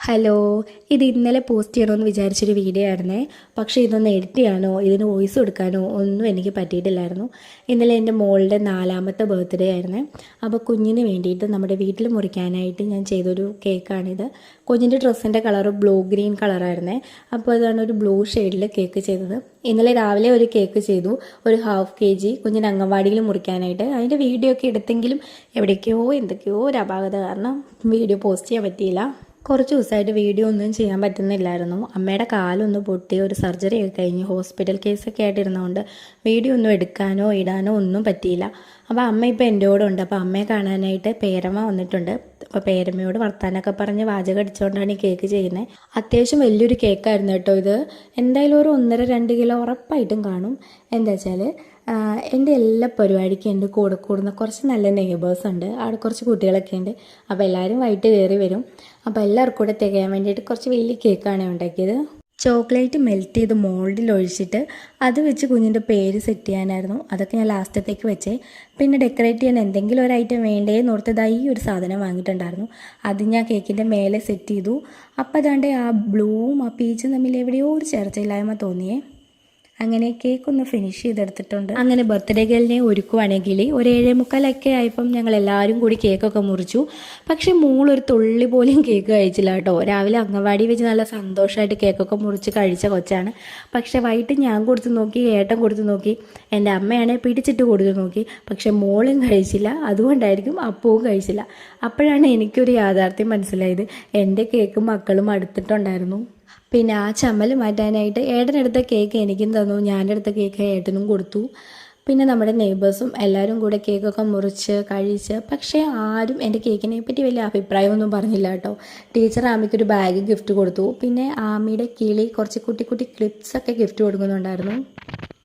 Hello, ഇത് ഇന്നലെ post ചെയ്യണമെന്ന് വിചാരിച്ചൊരു വീഡിയോ ആയിരുന്നേ. പക്ഷേ ഇതൊന്ന് എഡിറ്റ് ചെയ്യാനോ ഇതിന് വോയിസ് കൊടുക്കാനോ ഒന്നും എനിക്ക് പറ്റിയിട്ടില്ലായിരുന്നു. ഇന്നലെ എൻ്റെ മോളുടെ 4ാമത്തെ ബർത്ത്ഡേ ആയിരുന്നേ. അപ്പോൾ കുഞ്ഞിന് വേണ്ടിയിട്ട് നമ്മുടെ വീട്ടിൽ മുറിക്കാനായിട്ട് ഞാൻ ചെയ്തൊരു കേക്കാണിത്. കുഞ്ഞിൻ്റെ ഡ്രസ്സിൻ്റെ കളർ ബ്ലൂ ഗ്രീൻ കളറായിരുന്നേ. അപ്പോൾ അതാണ് ഒരു ബ്ലൂ ഷെയ്ഡിൽ കേക്ക് ചെയ്തത്. ഇന്നലെ രാവിലെ ഒരു കേക്ക് ചെയ്തു, ഒരു 1/2 kg കുഞ്ഞിന് അംഗൻവാടിയിൽ മുറിക്കാനായിട്ട്. അതിൻ്റെ വീഡിയോ ഒക്കെ എടുത്തെങ്കിലും എവിടേക്കോ എന്തൊക്കെയോ ഒരു അപാകത കാരണം വീഡിയോ പോസ്റ്റ് ചെയ്യാൻ പറ്റിയില്ല. കുറച്ച് ദിവസമായിട്ട് വീഡിയോ ഒന്നും ചെയ്യാൻ പറ്റുന്നില്ലായിരുന്നു. അമ്മയുടെ കാലൊന്ന് പൊട്ടി ഒരു സർജറി ഒക്കെ കഴിഞ്ഞ് ഹോസ്പിറ്റൽ കേസൊക്കെ ആയിട്ടിരുന്നതുകൊണ്ട് വീഡിയോ ഒന്നും എടുക്കാനോ ഇടാനോ ഒന്നും പറ്റിയില്ല. അപ്പോൾ അമ്മ ഇപ്പോൾ എൻ്റെ കൂടെ ഉണ്ട്. അപ്പോൾ അമ്മയെ കാണാനായിട്ട് പേരമ്മ വന്നിട്ടുണ്ട്. അപ്പോൾ പേരമ്മയോട് വർത്താനൊക്കെ പറഞ്ഞ് വാചകം അടിച്ചുകൊണ്ടാണ് ഈ കേക്ക് ചെയ്യുന്നത്. അത്യാവശ്യം വലിയൊരു കേക്കായിരുന്നു കേട്ടോ ഇത്. എന്തായാലും ഒരു 1.5-2 കിലോ ഉറപ്പായിട്ടും കാണും. എന്താ വെച്ചാൽ എൻ്റെ എല്ലാ പരിപാടിക്കും എൻ്റെ കൂടെ കൂടുന്ന കുറച്ച് നല്ല നെയ്ബേഴ്സ് ഉണ്ട്. അവിടെ കുറച്ച് കുട്ടികളൊക്കെ ഉണ്ട്. അപ്പോൾ എല്ലാവരും വൈകിട്ട് കയറി വരും. അപ്പോൾ എല്ലാവർക്കും കൂടെ തികയാൻ വേണ്ടിയിട്ട് കുറച്ച് വലിയ കേക്കാണ് ഉണ്ടാക്കിയത്. ചോക്ലേറ്റ് മെൽറ്റ് ചെയ്ത് മോൾഡിൽ ഒഴിച്ചിട്ട് അത് വെച്ച് കുഞ്ഞിൻ്റെ പേര് സെറ്റ് ചെയ്യാനായിരുന്നു. അതൊക്കെ ഞാൻ ലാസ്റ്റത്തേക്ക് വെച്ചേ. പിന്നെ ഡെക്കറേറ്റ് ചെയ്യാൻ എന്തെങ്കിലും ഒരു ഐറ്റം വേണ്ടേന്ന് ഓർത്തതായി ഈ ഒരു സാധനം വാങ്ങിയിട്ടുണ്ടായിരുന്നു. അത് ഞാൻ കേക്കിൻ്റെ മേലെ സെറ്റ് ചെയ്തു. അപ്പോൾ അതാണ്ട് ആ ബ്ലൂവും ആ പീച്ചും തമ്മിൽ എവിടെയോ ഒരു ചേർച്ചയില്ലായ്മ തോന്നിയേ. അങ്ങനെ കേക്ക് ഒന്ന് ഫിനിഷ് ചെയ്തെടുത്തിട്ടുണ്ട്. അങ്ങനെ ബർത്ത്ഡേ ഗേളിനെ ഒരുക്കുവാണെങ്കിൽ ഒരു 7:45 ആയപ്പം ഞങ്ങൾ എല്ലാവരും കൂടി കേക്കൊക്കെ മുറിച്ചു. പക്ഷേ മോളൊരു തുള്ളി പോലും കേക്ക് കഴിച്ചില്ല കേട്ടോ. രാവിലെ അംഗൻവാടി വെച്ച് നല്ല സന്തോഷമായിട്ട് കേക്കൊക്കെ മുറിച്ച് കഴിച്ച കൊച്ചാണ്. പക്ഷേ വൈകിട്ട് ഞാൻ കൊടുത്തു നോക്കി, ഏട്ടൻ കൊടുത്തു നോക്കി, എൻ്റെ അമ്മയാണെങ്കിൽ പിടിച്ചിട്ട് കൊടുത്തു നോക്കി. പക്ഷേ മോളും കഴിച്ചില്ല. അതുകൊണ്ടായിരിക്കും അപ്പവും കഴിച്ചില്ല. അപ്പോഴാണ് എനിക്കൊരു യാഥാർത്ഥ്യം മനസ്സിലായത്. എൻ്റെ കേക്ക് മക്കളും അടുത്തിട്ടുണ്ടായിരുന്നു. പിന്നെ ആ ചമ്മൽ മാറ്റാനായിട്ട് ഏട്ടനെടുത്ത കേക്ക് എനിക്കും തന്നു, ഞാനെടുത്ത കേക്ക് ഏട്ടനും കൊടുത്തു. പിന്നെ നമ്മുടെ നെയ്ബേഴ്സും എല്ലാവരും കൂടെ കേക്കൊക്കെ മുറിച്ച് കഴിച്ച്. പക്ഷേ ആരും എൻ്റെ കേക്കിനെ പറ്റി വലിയ അഭിപ്രായമൊന്നും പറഞ്ഞില്ല കേട്ടോ. ടീച്ചർ ആമിക്കൊരു ബാഗ് ഗിഫ്റ്റ് കൊടുത്തു. പിന്നെ ആമിയുടെ കിളി കുറച്ച് കുട്ടി കുട്ടി ക്ലിപ്സൊക്കെ ഗിഫ്റ്റ് കൊടുക്കുന്നുണ്ടായിരുന്നു.